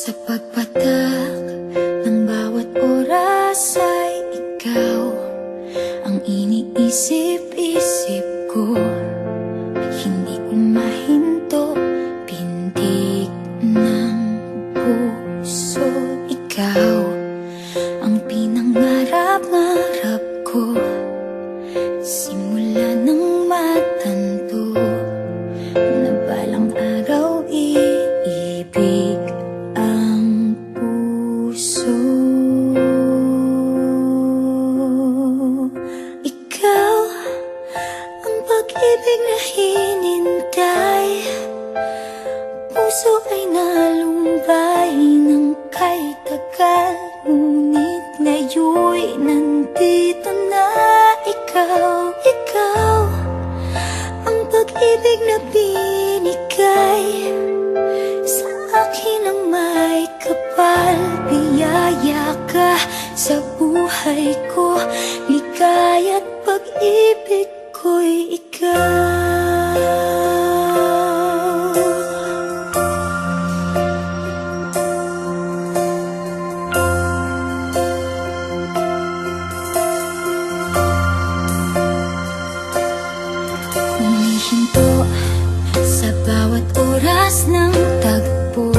Sa pagpatak ng bawat oras ay ikaw ang iniisip-isip ko. Hindi ko mahinto, pintig ng puso. Ikaw ang pinangarap-ngarap ko, simula ng matanto na balang araw iibig ang puso. Ikaw ang pag-ibig na hinintay, puso ay nalumbay ng kay tagal, ngunit ngayon'y nandito na ikaw. Ikaw ang pag-ibig na binigay sa akin ang may kapal. Biyaya ka sa buhay ko, ligaya't pag-ibig ko'y ikaw. Humihinto sa bawat oras ng tagpo,